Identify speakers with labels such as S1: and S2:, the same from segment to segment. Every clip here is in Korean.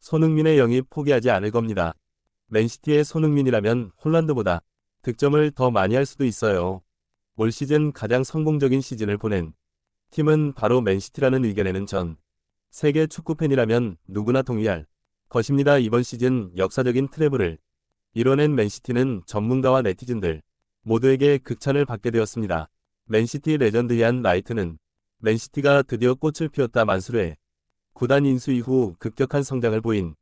S1: 손흥민의 영입 포기하지 않을 겁니다. 맨시티의 손흥민이라면 홀란드보다 득점을 더 많이 할 수도 있어요. 올 시즌 가장 성공적인 시즌을 보낸 팀은 바로 맨시티라는 의견에는 전 세계 축구팬이라면 누구나 동의할 것입니다. 이번 시즌 역사적인 트래블을 이뤄낸 맨시티는 전문가와 네티즌들 모두에게 극찬을 받게 되었습니다. 맨시티 레전드 이안 라이트는 맨시티가 드디어 꽃을 피웠다 만수르에 구단 인수 이후 급격한 성장을 보인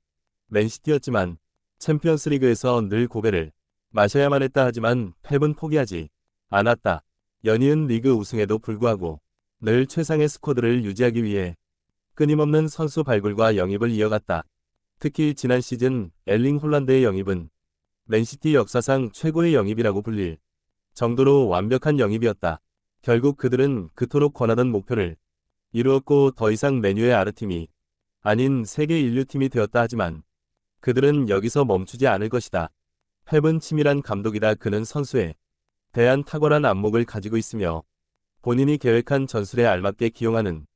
S1: 맨시티였지만 챔피언스리그에서 늘 고배를 마셔야만 했다 하지만 펩은 포기하지 않았다. 연이은 리그 우승에도 불구하고 늘 최상의 스쿼드를 유지하기 위해 끊임없는 선수 발굴과 영입을 이어갔다. 특히 지난 시즌 엘링 홀란드의 영입은 맨시티 역사상 최고의 영입이라고 불릴 정도로 완벽한 영입이었다. 결국 그들은 그토록 권하던 목표를 이루었고 더 이상 맨유의 아르팀이 아닌 세계 인류팀이 되었다 하지만 그들은 여기서 멈추지 않을 것이다. 펩은 치밀한 감독이다. 그는 선수에 대한 탁월한 안목을 가지고 있으며 본인이 계획한 전술에 알맞게 기용하는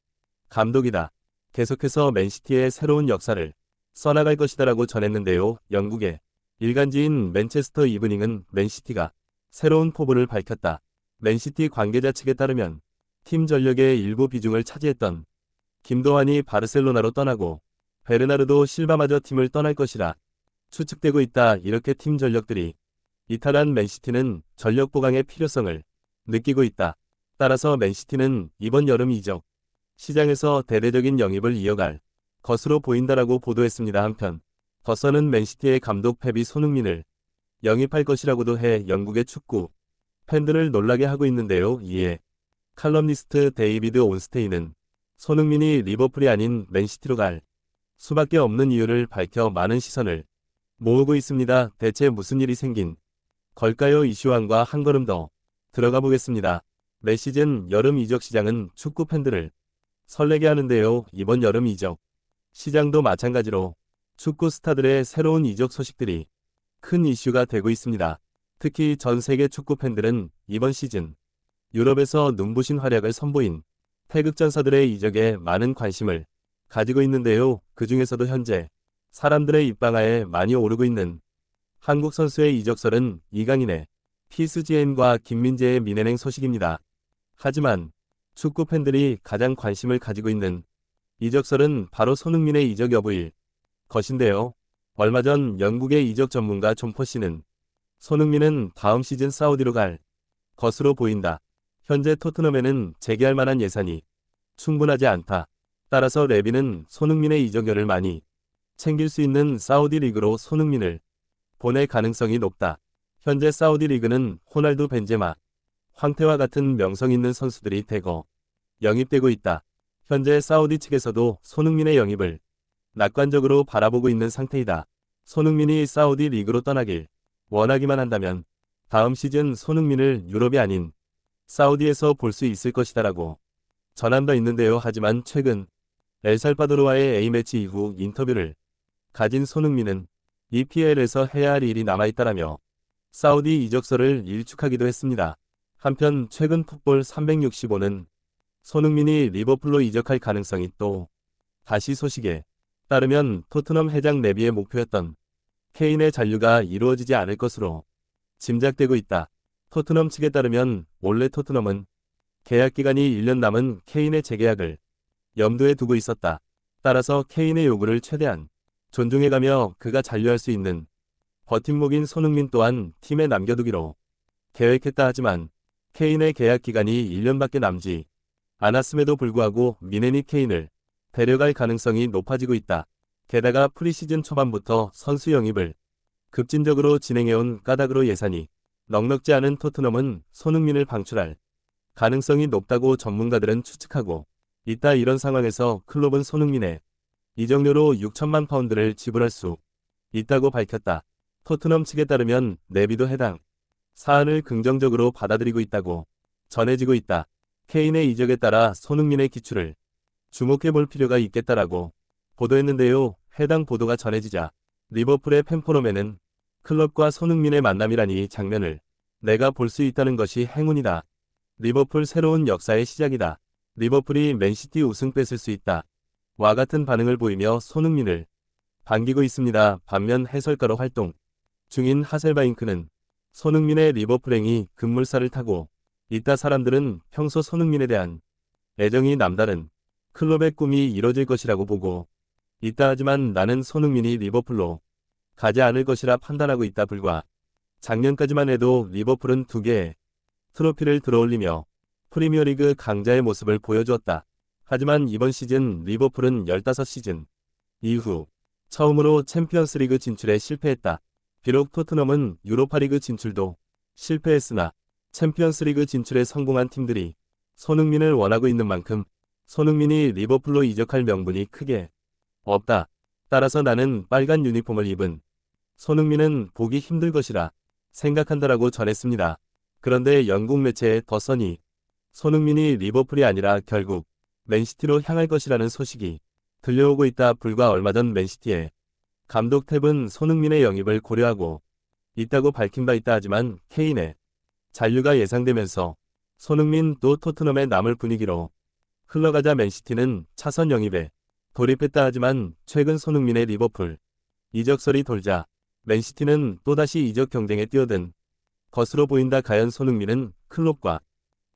S1: 감독이다. 계속해서 맨시티의 새로운 역사를 써나갈 것이다라고 전했는데요. 영국의 일간지인 맨체스터 이브닝은 맨시티가 새로운 포부를 밝혔다. 맨시티 관계자 측에 따르면 팀 전력의 일부 비중을 차지했던 김도환이 바르셀로나로 떠나고 베르나르도 실바마저 팀을 떠날 것이라 추측되고 있다. 이렇게 팀 전력들이 이탈한 맨시티는 전력 보강의 필요성을 느끼고 있다. 따라서 맨시티는 이번 여름 이적 시장에서 대대적인 영입을 이어갈 것으로 보인다라고 보도했습니다. 한편 더선은 맨시티의 감독 펩이 손흥민을 영입할 것이라고도 해 영국의 축구 팬들을 놀라게 하고 있는데요. 이에 칼럼니스트 데이비드 온스테인은 손흥민이 리버풀이 아닌 맨시티로 갈 수밖에 없는 이유를 밝혀 많은 시선을 모으고 있습니다. 대체 무슨 일이 생긴 걸까요? 이슈왕과 한 걸음 더 들어가 보겠습니다. 매 시즌 여름 이적 시장은 축구 팬들을 설레게 하는데요. 이번 여름 이적 시장도 마찬가지로 축구 스타들의 새로운 이적 소식들이 큰 이슈가 되고 있습니다. 특히 전 세계 축구 팬들은 이번 시즌 유럽에서 눈부신 활약을 선보인 태극전사들의 이적에 많은 관심을 가지고 있는데요. 그 중에서도 현재 사람들의 입방아에 많이 오르고 있는 한국 선수의 이적설은 이강인의 PSGN과 김민재의 민hen행 소식입니다. 하지만 축구 팬들이 가장 관심을 가지고 있는 이적설은 바로 손흥민의 이적 여부일 것인데요. 얼마 전 영국의 이적 전문가 존 퍼시는 손흥민은 다음 시즌 사우디로 갈 것으로 보인다. 현재 토트넘에는 재계할 만한 예산이 충분하지 않다. 따라서 레비는 손흥민의 이적료를 많이 챙길 수 있는 사우디 리그로 손흥민을 보낼 가능성이 높다. 현재 사우디 리그는 호날두, 벤제마, 황태와 같은 명성 있는 선수들이 대거 영입되고 있다. 현재 사우디 측에서도 손흥민의 영입을 낙관적으로 바라보고 있는 상태이다. 손흥민이 사우디 리그로 떠나길 원하기만 한다면 다음 시즌 손흥민을 유럽이 아닌 사우디에서 볼 수 있을 것이다라고 전한 바 있는데요. 하지만 최근 엘살바도르와의 A매치 이후 인터뷰를 가진 손흥민은 EPL에서 해야 할 일이 남아있다라며 사우디 이적설을 일축하기도 했습니다. 한편 최근 풋볼 365는 손흥민이 리버풀로 이적할 가능성이 또 다시 소식에 따르면 토트넘 회장 내비의 목표였던 케인의 잔류가 이루어지지 않을 것으로 짐작되고 있다. 토트넘 측에 따르면 원래 토트넘은 계약 기간이 1년 남은 케인의 재계약을 염두에 두고 있었다. 따라서 케인의 요구를 최대한 존중해가며 그가 잔류할 수 있는 버팀목인 손흥민 또한 팀에 남겨두기로 계획했다. 하지만 케인의 계약 기간이 1년밖에 남지 않았음에도 불구하고 민헨이 케인을 데려갈 가능성이 높아지고 있다. 게다가 프리시즌 초반부터 선수 영입을 급진적으로 진행해온 까닭으로 예산이 넉넉지 않은 토트넘은 손흥민을 방출할 가능성이 높다고 전문가들은 추측하고 있다. 이런 상황에서 클롭은 손흥민의 이적료로 6천만 파운드를 지불할 수 있다고 밝혔다. 토트넘 측에 따르면 내비도 해당 사안을 긍정적으로 받아들이고 있다고 전해지고 있다. 케인의 이적에 따라 손흥민의 기출을 주목해볼 필요가 있겠다라고 보도했는데요. 해당 보도가 전해지자 리버풀의 팬포럼에는 클럽과 손흥민의 만남이라니 장면을 내가 볼 수 있다는 것이 행운이다. 리버풀 새로운 역사의 시작이다. 리버풀이 맨시티 우승 뺏을 수 있다. 와 같은 반응을 보이며 손흥민을 반기고 있습니다. 반면 해설가로 활동 중인 하셀바잉크는 손흥민의 리버풀행이 급물살을 타고 있다. 사람들은 평소 손흥민에 대한 애정이 남다른 클럽의 꿈이 이뤄질 것이라고 보고 있다. 하지만 나는 손흥민이 리버풀로 가지 않을 것이라 판단하고 있다. 불과 작년까지만 해도 리버풀은 2개의 트로피를 들어올리며 프리미어리그 강자의 모습을 보여주었다. 하지만 이번 시즌 리버풀은 15시즌 이후 처음으로 챔피언스리그 진출에 실패했다. 비록 토트넘은 유로파리그 진출도 실패했으나 챔피언스리그 진출에 성공한 팀들이 손흥민을 원하고 있는 만큼 손흥민이 리버풀로 이적할 명분이 크게 없다. 따라서 나는 빨간 유니폼을 입은 손흥민은 보기 힘들 것이라 생각한다라고 전했습니다. 그런데 영국 매체의 더 선이 손흥민이 리버풀이 아니라 결국 맨시티로 향할 것이라는 소식이 들려오고 있다. 불과 얼마 전 맨시티의 감독 탭은 손흥민의 영입을 고려하고 있다고 밝힌 바 있다. 하지만 케인의 잔류가 예상되면서 손흥민도 토트넘에 남을 분위기로 흘러가자 맨시티는 차선 영입에 돌입했다. 하지만 최근 손흥민의 리버풀 이적설이 돌자 맨시티는 또다시 이적 경쟁에 뛰어든 것으로 보인다. 과연 손흥민은 클롭과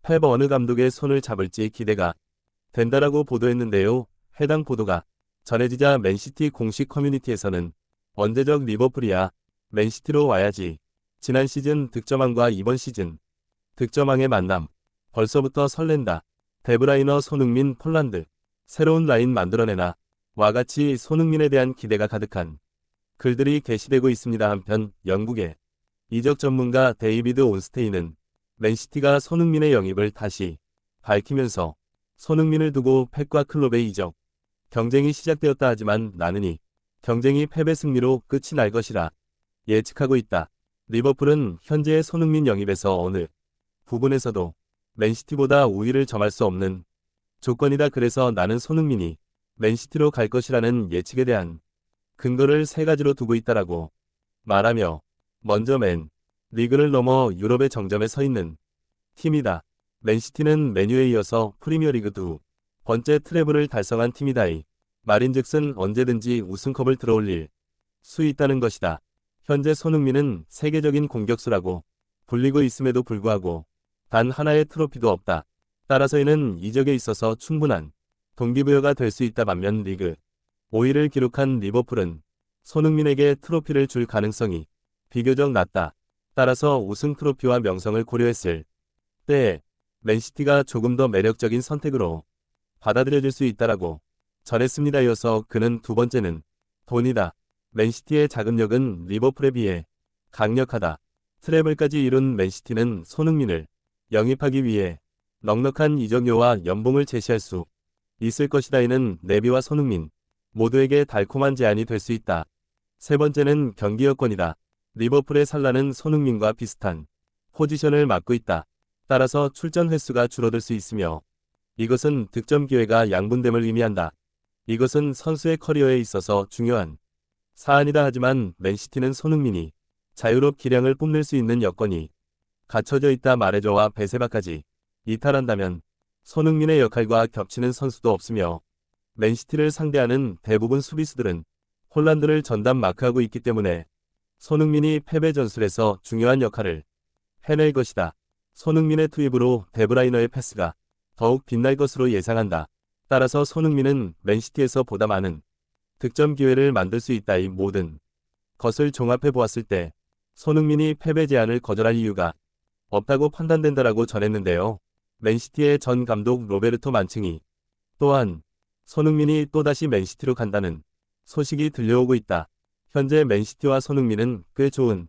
S1: 펩 어느 감독의 손을 잡을지 기대가 된다라고 보도했는데요. 해당 보도가 전해지자 맨시티 공식 커뮤니티에서는 언제적 리버풀이야 맨시티로 와야지. 지난 시즌 득점왕과 이번 시즌 득점왕의 만남 벌써부터 설렌다. 데브라이너 손흥민 폴란드 새로운 라인 만들어내나 와 같이 손흥민에 대한 기대가 가득한 글들이 게시되고 있습니다. 한편 영국의 이적 전문가 데이비드 온스테인은 맨시티가 손흥민의 영입을 다시 밝히면서 손흥민을 두고 펩과 클롭의 이적 경쟁이 시작되었다. 하지만 나는 이 경쟁이 펩의 승리로 끝이 날 것이라 예측하고 있다. 리버풀은 현재의 손흥민 영입에서 어느 부분에서도 맨시티보다 우위를 점할 수 없는 조건이다. 그래서 나는 손흥민이 맨시티로 갈 것이라는 예측에 대한 근거를 3가지로 두고 있다라고 말하며 먼저 리그를 넘어 유럽의 정점에 서 있는 팀이다. 맨시티는 맨유에 이어서 프리미어리그 2번째 트래블을 달성한 팀이다. 이 말인즉슨 언제든지 우승컵을 들어올릴 수 있다는 것이다. 현재 손흥민은 세계적인 공격수라고 불리고 있음에도 불구하고 단 하나의 트로피도 없다. 따라서 이는 이적에 있어서 충분한 동기부여가 될 수 있다. 반면 리그 5위를 기록한 리버풀은 손흥민에게 트로피를 줄 가능성이 비교적 낮다. 따라서 우승 트로피와 명성을 고려했을 때에 맨시티가 조금 더 매력적인 선택으로 받아들여질 수 있다라고 전했습니다. 이어서 그는 2번째는 돈이다. 맨시티의 자금력은 리버풀에 비해 강력하다. 트래블까지 이룬 맨시티는 손흥민을 영입하기 위해 넉넉한 이적료와 연봉을 제시할 수 있을 것이다. 이는 네비와 손흥민 모두에게 달콤한 제안이 될 수 있다. 3번째는 경기 여건이다. 리버풀의 살라는 손흥민과 비슷한 포지션을 맡고 있다. 따라서 출전 횟수가 줄어들 수 있으며 이것은 득점 기회가 양분됨을 의미한다. 이것은 선수의 커리어에 있어서 중요한 사안이다. 하지만 맨시티는 손흥민이 자유롭 기량을 뽐낼 수 있는 여건이 갖춰져 있다. 마레저와 베세바까지 이탈한다면 손흥민의 역할과 겹치는 선수도 없으며 맨시티를 상대하는 대부분 수비수들은 홀란드를 전담 마크하고 있기 때문에 손흥민이 펩의 전술에서 중요한 역할을 해낼 것이다. 손흥민의 투입으로 데브라이너의 패스가 더욱 빛날 것으로 예상한다. 따라서 손흥민은 맨시티에서 보다 많은 득점 기회를 만들 수 있다. 이 모든 것을 종합해 보았을 때 손흥민이 펩의 제안을 거절할 이유가 없다고 판단된다라고 전했는데요. 맨시티의 전 감독 로베르토 만칭이 또한 손흥민이 또다시 맨시티로 간다는 소식이 들려오고 있다. 현재 맨시티와 손흥민은 꽤 좋은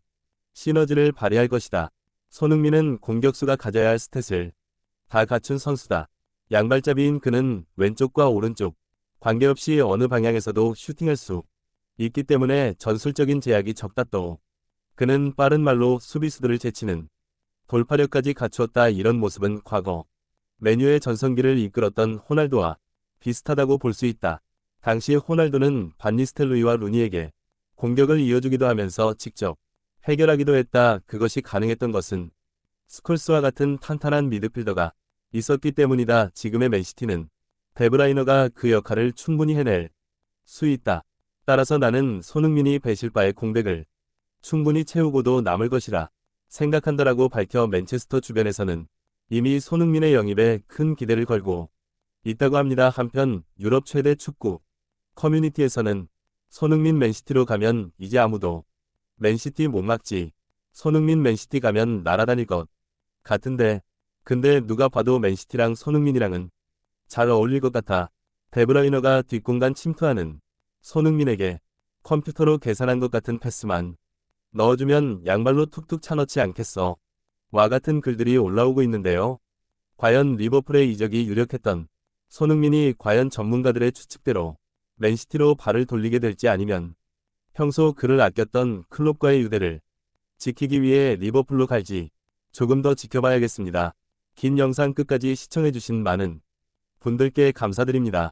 S1: 시너지를 발휘할 것이다. 손흥민은 공격수가 가져야 할 스탯을 다 갖춘 선수다. 양발잡이인 그는 왼쪽과 오른쪽 관계없이 어느 방향에서도 슈팅할 수 있기 때문에 전술적인 제약이 적다. 또 그는 빠른 말로 수비수들을 제치는 돌파력까지 갖추었다. 이런 모습은 과거 맨유의 전성기를 이끌었던 호날두와 비슷하다고 볼 수 있다. 당시 호날두는 반니스텔로이와 루니에게 공격을 이어주기도 하면서 직접 해결하기도 했다. 그것이 가능했던 것은 스콜스와 같은 탄탄한 미드필더가 있었기 때문이다. 지금의 맨시티는 데브라이너가 그 역할을 충분히 해낼 수 있다. 따라서 나는 손흥민이 배실바의 공백을 충분히 채우고도 남을 것이라 생각한다라고 밝혀 맨체스터 주변에서는 이미 손흥민의 영입에 큰 기대를 걸고 있다고 합니다. 한편 유럽 최대 축구 커뮤니티에서는 손흥민 맨시티로 가면 이제 아무도 맨시티 못 막지. 손흥민 맨시티 가면 날아다닐 것 같은데. 근데 누가 봐도 맨시티랑 손흥민이랑은 잘 어울릴 것 같아. 데브라이너가 뒷공간 침투하는 손흥민에게 컴퓨터로 계산한 것 같은 패스만 넣어주면 양발로 툭툭 차넣지 않겠어. 와 같은 글들이 올라오고 있는데요. 과연 리버풀의 이적이 유력했던 손흥민이 과연 전문가들의 추측대로 맨시티로 발을 돌리게 될지 아니면 평소 그를 아꼈던 클롭과의 유대를 지키기 위해 리버풀로 갈지 조금 더 지켜봐야겠습니다. 긴 영상 끝까지 시청해주신 많은 분들께 감사드립니다.